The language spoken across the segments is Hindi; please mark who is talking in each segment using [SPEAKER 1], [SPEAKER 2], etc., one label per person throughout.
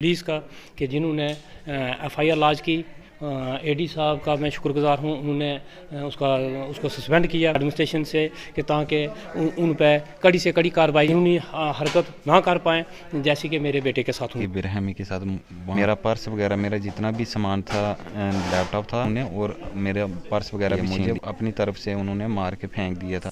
[SPEAKER 1] पुलिस का कि जिन्होंने एफआईआर लॉन्च की। एडी साहब का मैं शुक्रगुजार हूँ, उन्होंने उसको सस्पेंड किया एडमिनिस्ट्रेशन से कि ताकि उन पर कड़ी से कड़ी कार्रवाई कानूनी हरकत ना कर पाएँ, जैसे कि मेरे बेटे के साथ हुई।
[SPEAKER 2] बेरहमी के साथ मेरा पर्स वगैरह, मेरा जितना भी सामान था, लैपटॉप था उन्हें, और मेरा पर्स वगैरह मुझे अपनी तरफ से उन्होंने मार के फेंक दिया था।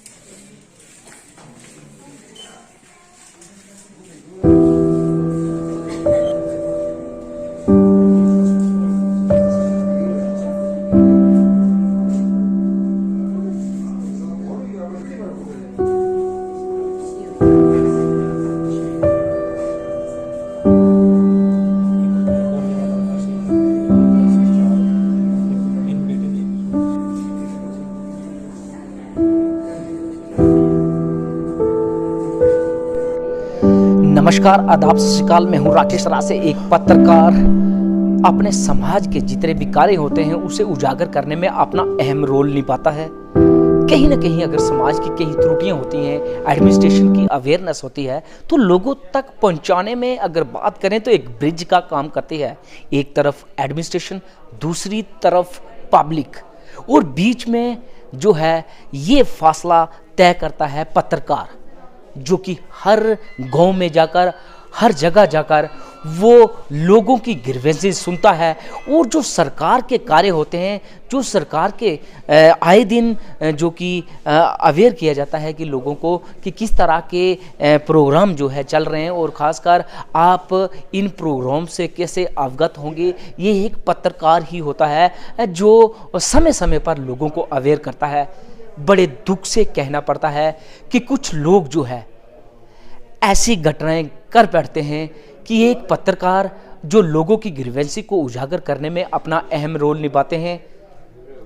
[SPEAKER 3] नमस्कार, आदाब, सत श्री अकाल। मैं हूं राकेश रासे, एक पत्रकार। अपने समाज के जितने भी कार्य होते हैं उसे उजागर करने में अपना अहम रोल निभाता है। कहीं ना कहीं अगर समाज की कई त्रुटियां होती हैं, एडमिनिस्ट्रेशन की अवेयरनेस होती है, तो लोगों तक पहुंचाने में अगर बात करें तो एक ब्रिज का काम करती है। एक तरफ एडमिनिस्ट्रेशन, दूसरी तरफ पब्लिक, और बीच में जो है ये फासला तय करता है पत्रकार, जो कि हर गांव में जाकर, हर जगह जाकर वो लोगों की ग्रीवेंसेस सुनता है, और जो सरकार के कार्य होते हैं, जो सरकार के आए दिन जो कि अवेयर किया जाता है कि लोगों को कि किस तरह के प्रोग्राम जो है चल रहे हैं, और ख़ासकर आप इन प्रोग्राम से कैसे अवगत होंगे, ये एक पत्रकार ही होता है जो समय समय पर लोगों को अवेयर करता है। बड़े दुख से कहना पड़ता है कि कुछ लोग जो है ऐसी घटनाएं कर बैठते हैं कि एक पत्रकार जो लोगों की ग्रीवेंसी को उजागर करने में अपना अहम रोल निभाते हैं।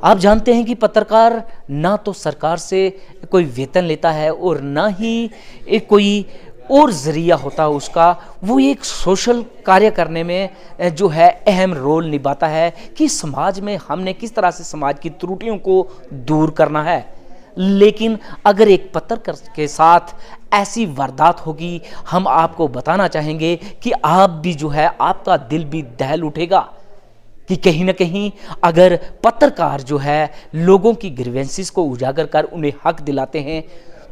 [SPEAKER 3] आप जानते हैं कि पत्रकार ना तो सरकार से कोई वेतन लेता है और ना ही एक कोई और जरिया होता है उसका। वो एक सोशल कार्य करने में जो है अहम रोल निभाता है कि समाज में हमने किस तरह से समाज की त्रुटियों को दूर करना है। लेकिन अगर एक पत्रकार के साथ ऐसी वारदात होगी, हम आपको बताना चाहेंगे कि आप भी जो है, आपका दिल भी दहल उठेगा कि कहीं ना कहीं अगर पत्रकार जो है लोगों की ग्रीवेंसेस को उजागर कर उन्हें हक दिलाते हैं,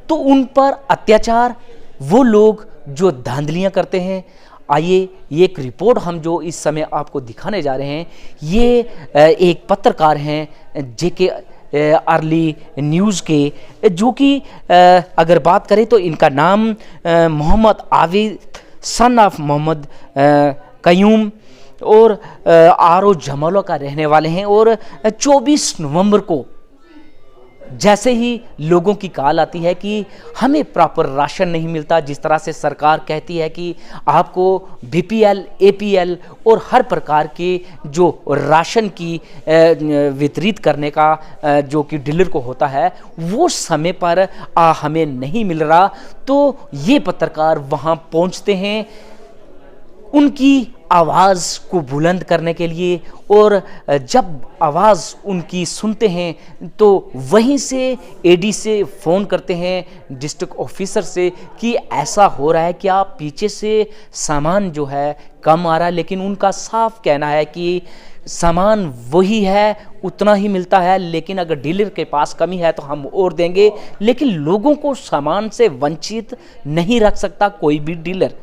[SPEAKER 3] तो उन पर अत्याचार वो लोग जो धांधलियां करते हैं। आइए, ये एक रिपोर्ट हम जो इस समय आपको दिखाने जा रहे हैं, ये एक पत्रकार हैं जेके अर्ली न्यूज़ के, जो कि अगर बात करें तो इनका नाम मोहम्मद आविद, सन ऑफ मोहम्मद कयूम, और आरो जमालो का रहने वाले हैं। और 24 नवंबर को जैसे ही लोगों की कॉल आती है कि हमें प्रॉपर राशन नहीं मिलता, जिस तरह से सरकार कहती है कि आपको बीपीएल, एपीएल और हर प्रकार के जो राशन की वितरित करने का जो कि डीलर को होता है, वो समय पर हमें नहीं मिल रहा, तो ये पत्रकार वहाँ पहुँचते हैं उनकी आवाज़ को बुलंद करने के लिए। और जब आवाज़ उनकी सुनते हैं तो वहीं से एडी से फ़ोन करते हैं, डिस्ट्रिक्ट ऑफिसर से, कि ऐसा हो रहा है कि आप पीछे से सामान जो है कम आ रहा है। लेकिन उनका साफ कहना है कि सामान वही है, उतना ही मिलता है, लेकिन अगर डीलर के पास कमी है तो हम और देंगे, लेकिन लोगों को सामान से वंचित नहीं रख सकता कोई भी डीलर।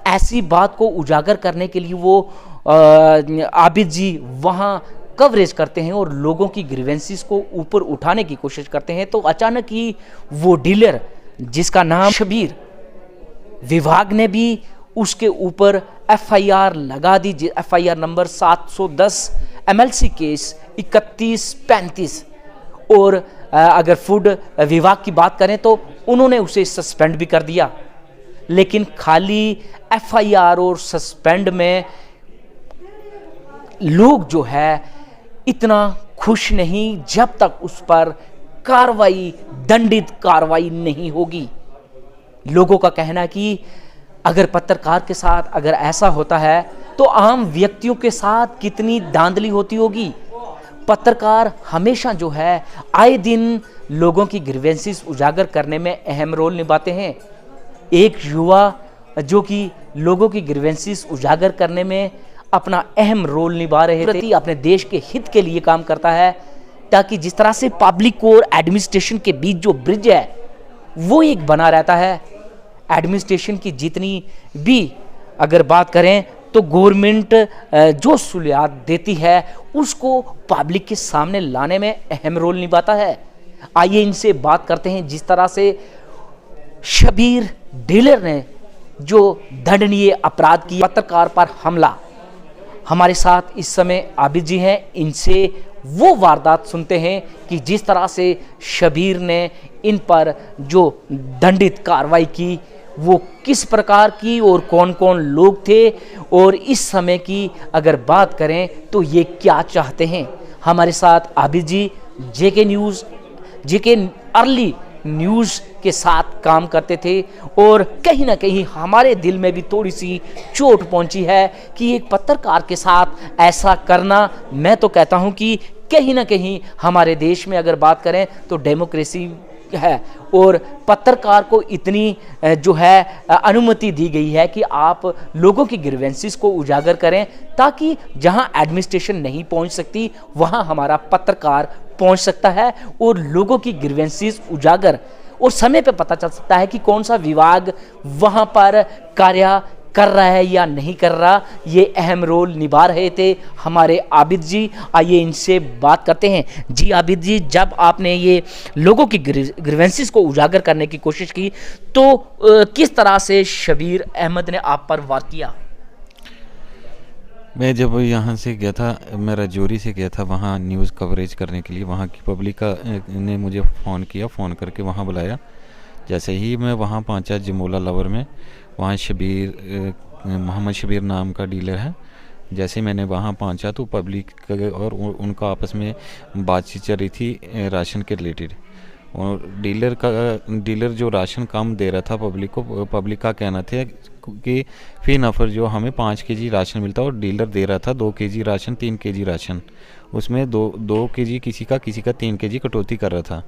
[SPEAKER 3] ऐसी बात को उजागर करने के लिए वो आबिद जी वहाँ कवरेज करते हैं और लोगों की ग्रीवेंसेस को ऊपर उठाने की कोशिश करते हैं। तो अचानक ही वो डीलर, जिसका नाम शबीर, विभाग ने भी उसके ऊपर एफआईआर लगा दी। FIR number 710 MLC case 3135। और अगर फूड विभाग की बात करें तो उन्होंने उसे सस्पेंड भी कर दिया। लेकिन खाली एफआईआर और सस्पेंड में लोग जो है इतना खुश नहीं जब तक उस पर कार्रवाई, दंडित कार्रवाई नहीं होगी। लोगों का कहना है कि अगर पत्रकार के साथ अगर ऐसा होता है तो आम व्यक्तियों के साथ कितनी धांधली होती होगी। पत्रकार हमेशा जो है आए दिन लोगों की ग्रीवेंसेस उजागर करने में अहम रोल निभाते हैं। एक युवा जो कि लोगों की ग्रीवेंसेस उजागर करने में अपना अहम रोल निभा रहे थे, अपने देश के हित के लिए काम करता है, ताकि जिस तरह से पब्लिक और एडमिनिस्ट्रेशन के बीच जो ब्रिज है वो एक बना रहता है। एडमिनिस्ट्रेशन की जितनी भी अगर बात करें तो गवर्नमेंट जो सहूलियात देती है उसको पब्लिक के सामने लाने में अहम रोल निभाता है। आइए इनसे बात करते हैं जिस तरह से शबीर डीलर ने जो दंडनीय अपराध किया, पत्रकार पर हमला। हमारे साथ इस समय आबिद जी हैं, इनसे वो वारदात सुनते हैं कि जिस तरह से शबीर ने इन पर जो दंडित कार्रवाई की वो किस प्रकार की और कौन कौन लोग थे, और इस समय की अगर बात करें तो ये क्या चाहते हैं। हमारे साथ आबिद जी जेके अर्ली न्यूज़ के साथ काम करते थे, और कहीं ना कहीं हमारे दिल में भी थोड़ी सी चोट पहुंची है कि एक पत्रकार के साथ ऐसा करना, मैं तो कहता हूं कि कहीं ना कहीं हमारे देश में अगर बात करें तो डेमोक्रेसी है और पत्रकार को इतनी जो है अनुमति दी गई है कि आप लोगों की ग्रीवेंसेस को उजागर करें, ताकि जहां एडमिनिस्ट्रेशन नहीं पहुंच सकती वहां हमारा पत्रकार पहुंच सकता है और लोगों की ग्रीवेंसेस उजागर और समय पे पता चल सकता है कि कौन सा विभाग वहां पर कार्य कर रहा है या नहीं कर रहा। ये अहम रोल निभा रहे थे हमारे आबिद जी। आइए इनसे बात करते हैं। जी आबिद जी, जब आपने ये लोगों की ग्रीवेंसेस को उजागर करने की कोशिश की तो किस तरह से शबीर अहमद ने आप पर वार किया?
[SPEAKER 2] मैं जब यहाँ से गया था, मैं राजौरी से गया था वहाँ न्यूज़ कवरेज करने के लिए। वहाँ की पब्लिक का ने मुझे फ़ोन किया, फ़ोन करके वहाँ बुलाया। जैसे ही मैं वहाँ पहुँचा जमोला लवर में, वहाँ शबीर मोहम्मद शबीर नाम का डीलर है। जैसे मैंने वहाँ पहुँचा तो पब्लिक और उनका आपस में बातचीत चल रही थी राशन के रिलेटेड। और डीलर जो राशन कम दे रहा था पब्लिक को, पब्लिक का कहना था कि फी नफ़र जो हमें 5 केजी राशन मिलता और डीलर दे रहा था 2 केजी राशन, 3 केजी राशन। उसमें 2 केजी किसी का 3 केजी कटौती कर रहा था।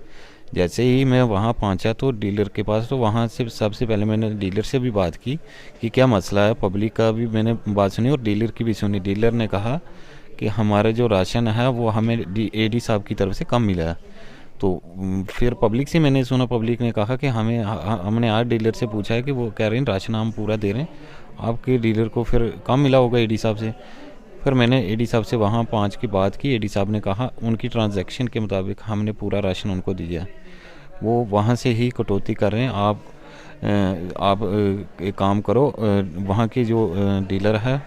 [SPEAKER 2] जैसे ही मैं वहाँ पहुँचा तो डीलर के पास, तो वहाँ से सबसे पहले मैंने डीलर से भी बात की कि क्या मसला है। पब्लिक का भी मैंने बात सुनी और डीलर की भी सुनी। डीलर ने कहा कि हमारा जो राशन है वो हमें एडी साहब की तरफ से कम मिला है। तो फिर पब्लिक से मैंने सुना, पब्लिक ने कहा कि हमने आज डीलर से पूछा है कि वो कह रहे हैं राशन हम पूरा दे रहे हैं, आपके डीलर को फिर कम मिला होगा एडी साहब से। फिर मैंने एडी साहब से वहाँ 5 की बात की। एडी साहब ने कहा उनकी ट्रांजैक्शन के मुताबिक हमने पूरा राशन उनको दिया, वो वहाँ से ही कटौती कर रहे हैं। आप एक काम करो, वहाँ के जो डीलर है,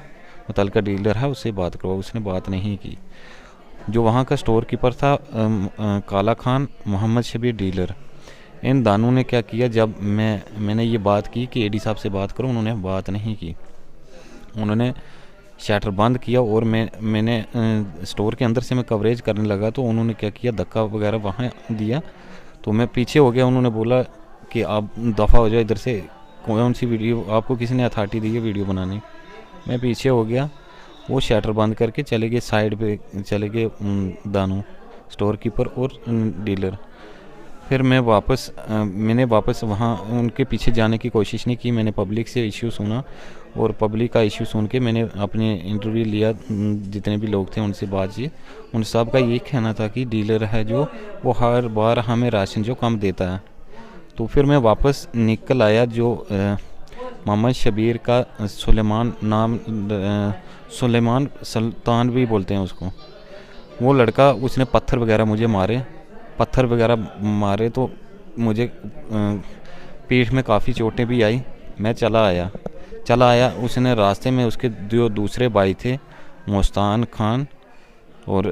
[SPEAKER 2] मुतल्लिका डीलर है, उससे बात करो। उसने बात नहीं की। जो वहाँ का स्टोर कीपर था काला खान, मोहम्मद शबीर डीलर, इन दानों ने क्या किया, जब मैंने ये बात की कि एडी साहब से बात करो, उन्होंने बात नहीं की। उन्होंने शटर बंद किया और मैंने स्टोर के अंदर से मैं कवरेज करने लगा तो उन्होंने क्या किया, धक्का वगैरह वहाँ दिया। तो मैं पीछे हो गया। उन्होंने बोला कि आप दफ़ा हो जाओ इधर से, कौन सी वीडियो, आपको किसी ने अथॉरिटी दी है वीडियो बनाने। मैं पीछे हो गया। वो शटर बंद करके चले गए, साइड पे चले गए दानों, स्टोर कीपर और डीलर। फिर मैंने वापस वहाँ उनके पीछे जाने की कोशिश नहीं की। मैंने पब्लिक से इश्यू सुना और पब्लिक का इश्यू सुन के मैंने अपने इंटरव्यू लिया, जितने भी लोग थे उनसे बातचीत। उन सब का ये कहना था कि डीलर है जो, वो हर बार हमें राशन जो कम देता है। तो फिर मैं वापस निकल आया। जो मोहम्मद शबीर का सुलेमान सुल्तान भी बोलते हैं उसको, वो लड़का, उसने पत्थर वगैरह मारे तो मुझे पीठ में काफ़ी चोटें भी आई। मैं चला आया। उसने रास्ते में उसके जो दूसरे भाई थे, मुस्तान खान और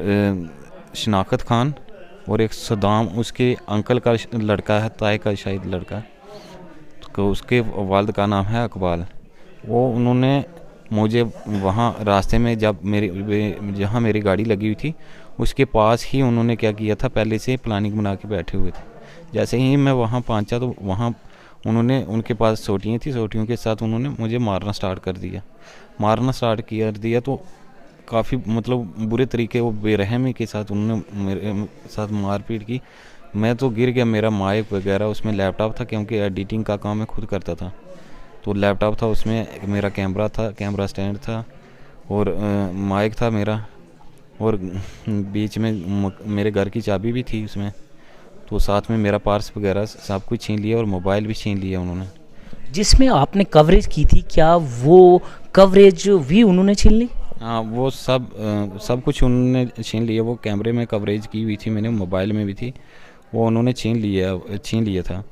[SPEAKER 2] शनाखत खान और एक सदाम, उसके अंकल का लड़का है, ताए का शायद लड़का, तो उसके वालिद का नाम है अकबाल। वो उन्होंने मुझे वहाँ रास्ते में जहाँ मेरी गाड़ी लगी हुई थी उसके पास ही उन्होंने क्या किया था, पहले से प्लानिंग बना के बैठे हुए थे। जैसे ही मैं वहाँ पहुँचा तो वहाँ उनके पास सोटियाँ थी, सोटियों के साथ उन्होंने मुझे मारना स्टार्ट कर दिया। तो काफ़ी मतलब बुरे तरीके, वो बेरहमी के साथ उन्होंने मेरे साथ मारपीट की। मैं तो गिर गया। मेरा माइक वगैरह उसमें लैपटॉप था, क्योंकि एडिटिंग का काम मैं खुद करता था। तो लैपटॉप था, उसमें मेरा कैमरा था, कैमरा स्टैंड था और माइक था मेरा, और बीच में मेरे घर की चाबी भी थी उसमें। तो साथ में मेरा पर्स वगैरह सब कुछ छीन लिया और मोबाइल भी छीन लिया उन्होंने।
[SPEAKER 3] जिसमें आपने कवरेज की थी, क्या वो कवरेज भी उन्होंने छीन ली?
[SPEAKER 2] हाँ, वो सब कुछ उन्होंने छीन लिया। वो कैमरे में कवरेज की हुई थी मैंने, मोबाइल में भी थी, वो उन्होंने छीन लिया था।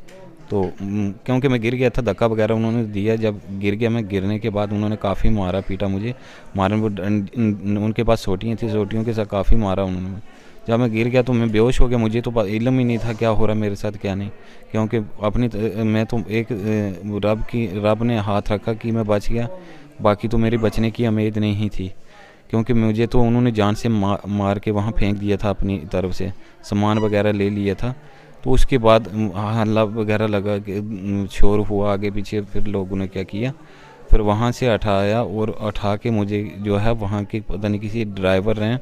[SPEAKER 2] तो क्योंकि मैं गिर गया था, धक्का वगैरह उन्होंने दिया। जब गिर गया मैं, गिरने के बाद उन्होंने काफ़ी मारा पीटा मुझे, उनके पास सोटियाँ थी, सोटियों के साथ काफ़ी मारा उन्होंने। जब मैं गिर गया तो मैं बेहोश हो गया, मुझे तो इल्म ही नहीं था क्या हो रहा मेरे साथ क्या नहीं, क्योंकि मैं तो एक रब ने हाथ रखा कि मैं बच गया, बाकी तो मेरी बचने की उम्मीद नहीं थी, क्योंकि मुझे तो उन्होंने जान से मार के वहाँ फेंक दिया था, अपनी तरफ से सामान वगैरह ले लिया था। तो उसके बाद हल्ला वगैरह लगा, शोर हुआ आगे पीछे, फिर लोगों ने क्या किया, फिर वहाँ से उठाया और उठा के मुझे जो है वहाँ के पता नहीं किसी ड्राइवर हैं,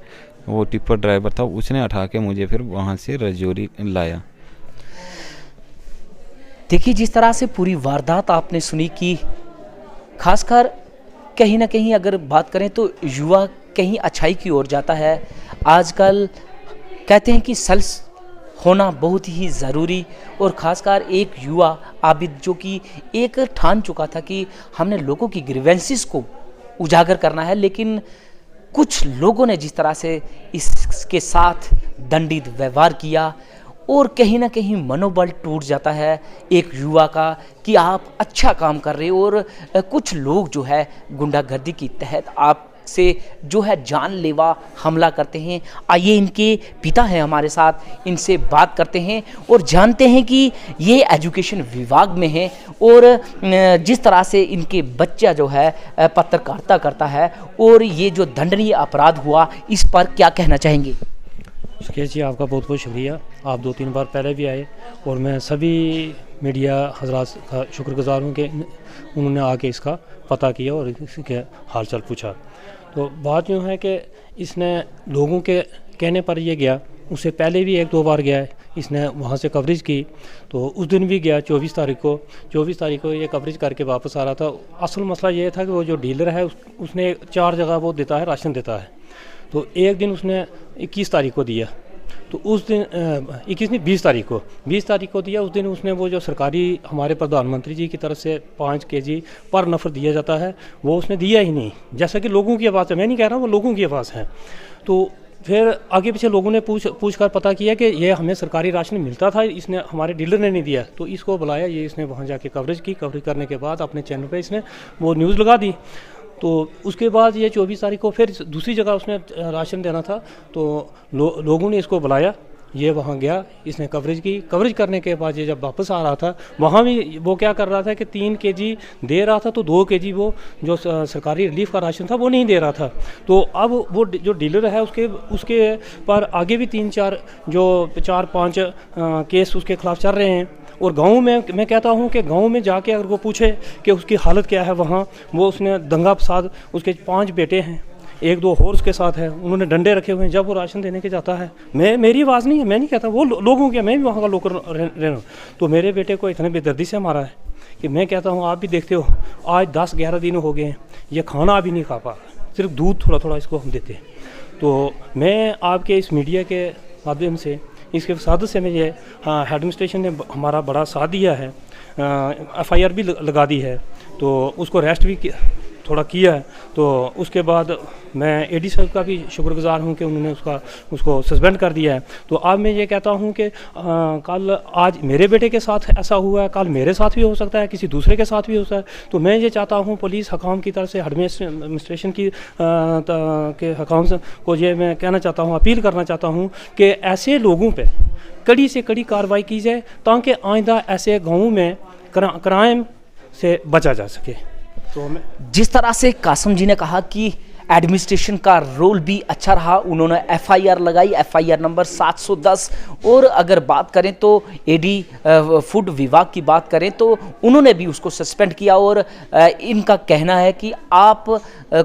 [SPEAKER 2] वो टिप्पर ड्राइवर था, उसने उठा के मुझे फिर वहाँ से रजौरी लाया।
[SPEAKER 3] देखिए, जिस तरह से पूरी वारदात आपने सुनी कि खासकर कहीं ना कहीं अगर बात करें तो युवा कहीं अच्छाई की ओर जाता है। आजकल कहते हैं कि सेल्स होना बहुत ही ज़रूरी, और ख़ासकर एक युवा आबिद जो कि एक ठान चुका था कि हमने लोगों की ग्रीवेंसेस को उजागर करना है, लेकिन कुछ लोगों ने जिस तरह से इसके साथ दंडित व्यवहार किया, और कहीं ना कहीं मनोबल टूट जाता है एक युवा का कि आप अच्छा काम कर रहे हो, और कुछ लोग जो है गुंडागर्दी के तहत आप से जो है जानलेवा हमला करते हैं। आइए, इनके पिता हैं हमारे साथ, इनसे बात करते हैं और जानते हैं कि ये एजुकेशन विभाग में है, और जिस तरह से इनके बच्चा जो है पत्रकारिता करता है, और ये जो दंडनीय अपराध हुआ, इस पर क्या कहना चाहेंगे?
[SPEAKER 1] सुकेश जी, आपका बहुत बहुत शुक्रिया। आप 2-3 बार पहले भी आए, और मैं सभी मीडिया हजरात का शुक्रगुजार हूँ कि उन्होंने आके इसका पता किया और इसके हालचाल पूछा। तो बात यूँ है कि इसने लोगों के कहने पर ये गया, उससे पहले भी 1-2 बार गया है, इसने वहाँ से कवरेज की, तो उस दिन भी गया 24 तारीख को ये कवरेज करके वापस आ रहा था। असल मसला ये था कि वो जो डीलर है उसने 4 जगह वो देता है, राशन देता है। तो एक दिन उसने 21 तारीख को दिया, तो उस दिन 20 तारीख को दिया। उस दिन उसने वो जो सरकारी हमारे प्रधानमंत्री जी की तरफ से 5 kg पर नफर दिया जाता है, वो उसने दिया ही नहीं। जैसा कि लोगों की आवाज़ है, मैं नहीं कह रहा हूँ, वो लोगों की आवाज़ है। तो फिर आगे पीछे लोगों ने पूछ कर पता किया कि ये हमें सरकारी राशन मिलता था, इसने हमारे डीलर ने नहीं दिया। तो इसको बुलाया, ये इसने वहाँ जाके कवरेज करने के बाद अपने चैनल पे इसने वो न्यूज़ लगा दी। तो उसके बाद ये 24 तारीख को फिर दूसरी जगह उसने राशन देना था, तो लोगों ने इसको बुलाया, ये वहाँ गया, इसने कवरेज करने के बाद ये जब वापस आ रहा था, वहाँ भी वो क्या कर रहा था कि 3 kg दे रहा था, तो 2 kg वो जो सरकारी रिलीफ का राशन था वो नहीं दे रहा था। तो अब वो जो डीलर है उसके पर आगे भी 4-5 केस उसके खिलाफ चल रहे हैं। और गाँव में मैं कहता हूँ कि गाँव में जाके अगर वो पूछे कि उसकी हालत क्या है वहाँ, वो उसने दंगा फसाद, उसके 5 बेटे हैं, 1-2 और उसके साथ है, उन्होंने डंडे रखे हुए हैं। जब वो राशन देने के जाता है, मेरी आवाज़ नहीं है, मैं नहीं कहता, वो लोगों की, मैं भी वहाँ का लोकल रहना, तो मेरे बेटे को इतने बेदर्दी से मारा है कि मैं कहता हूँ, आप भी देखते हो, आज 10-11 दिन हो गए हैं, ये खाना अभी नहीं खा पा, सिर्फ दूध थोड़ा थोड़ा इसको हम देते हैं। तो मैं आपके इस मीडिया के माध्यम से, इसके साथ से मुझे एडमिनिस्ट्रेशन ने हमारा बड़ा साथ दिया है, FIR भी लगा दी है, तो उसको रेस्ट भी थोड़ा किया है। तो उसके बाद मैं AD साहब का भी शुक्रगुजार हूँ कि उन्होंने उसको सस्पेंड कर दिया है। तो अब मैं ये कहता हूँ कि आज मेरे बेटे के साथ ऐसा हुआ है, कल मेरे साथ भी हो सकता है, किसी दूसरे के साथ भी हो सकता है। तो मैं ये चाहता हूँ पुलिस हकाम की तरफ से, एडमिनिस्ट्रेशन की के हकाम को ये मैं कहना चाहता हूँ, अपील करना चाहता हूँ कि ऐसे लोगों पर कड़ी से कड़ी कार्रवाई की जाए, ताकि आइंदा ऐसे गाँवों में क्राइम से बचा जा सके। तो
[SPEAKER 3] जिस तरह से कासम जी ने कहा कि एडमिनिस्ट्रेशन का रोल भी अच्छा रहा। उन्होंने एफआईआर लगाई, एफआईआर नंबर 710। और अगर बात करें तो एडी फूड विभाग की बात करें तो उन्होंने भी उसको सस्पेंड किया। और इनका कहना है कि आप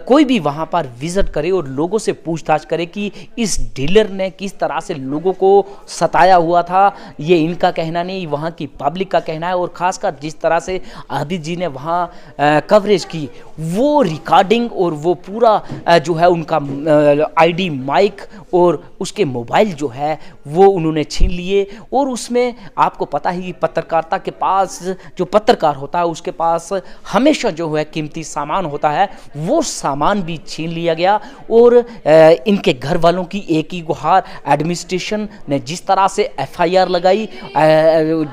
[SPEAKER 3] कोई भी वहाँ पर विजिट करे और लोगों से पूछताछ करे कि इस डीलर ने किस तरह से लोगों को सताया हुआ था। ये इनका कहना नहीं, वहाँ की पब्लिक का कहना है। और ख़ासकर जिस तरह से आदित्य जी ने वहाँ कवरेज की, वो रिकॉर्डिंग और वो पूरा जो है उनका आईडी माइक और उसके मोबाइल जो है वो उन्होंने छीन लिए। और उसमें आपको पता ही पत्रकारिता के पास, जो पत्रकार होता है उसके पास हमेशा जो है कीमती सामान होता है, वो सामान भी छीन लिया गया। और इनके घर वालों की एक ही गुहार, एडमिनिस्ट्रेशन ने जिस तरह से एफआईआर लगाई,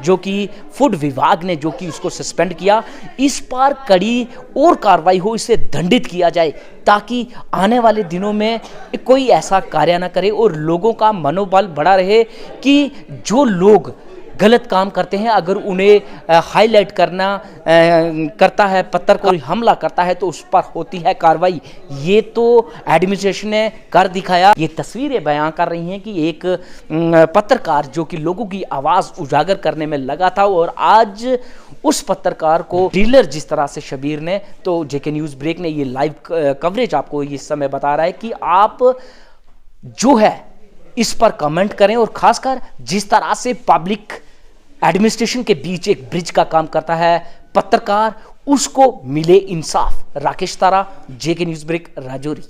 [SPEAKER 3] जो कि फूड विभाग ने जो कि उसको सस्पेंड किया, इस पर कड़ी और कार्रवाई हो, इसे दंडित किया जाए ताकि आने वाले दिनों में कोई ऐसा कार्य ना करे और लोगों का मनोबल बढ़ा रहे कि जो लोग गलत काम करते हैं अगर उन्हें हाईलाइट करता है, पत्थर को हमला करता है तो उस पर होती है कार्रवाई। ये तो एडमिनिस्ट्रेशन ने कर दिखाया। ये तस्वीरें बयां कर रही हैं कि एक पत्रकार जो कि लोगों की आवाज़ उजागर करने में लगा था और आज उस पत्रकार को डीलर जिस तरह से शबीर ने, तो जेके न्यूज़ ब्रेक ने ये लाइव कवरेज आपको इस समय बता रहा है कि आप जो है इस पर कमेंट करें। और खासकर जिस तरह से पब्लिक एडमिनिस्ट्रेशन के बीच एक ब्रिज का काम करता है पत्रकार, उसको मिले इंसाफ। राकेश तारा, जेके न्यूज़ ब्रेक, राजौरी।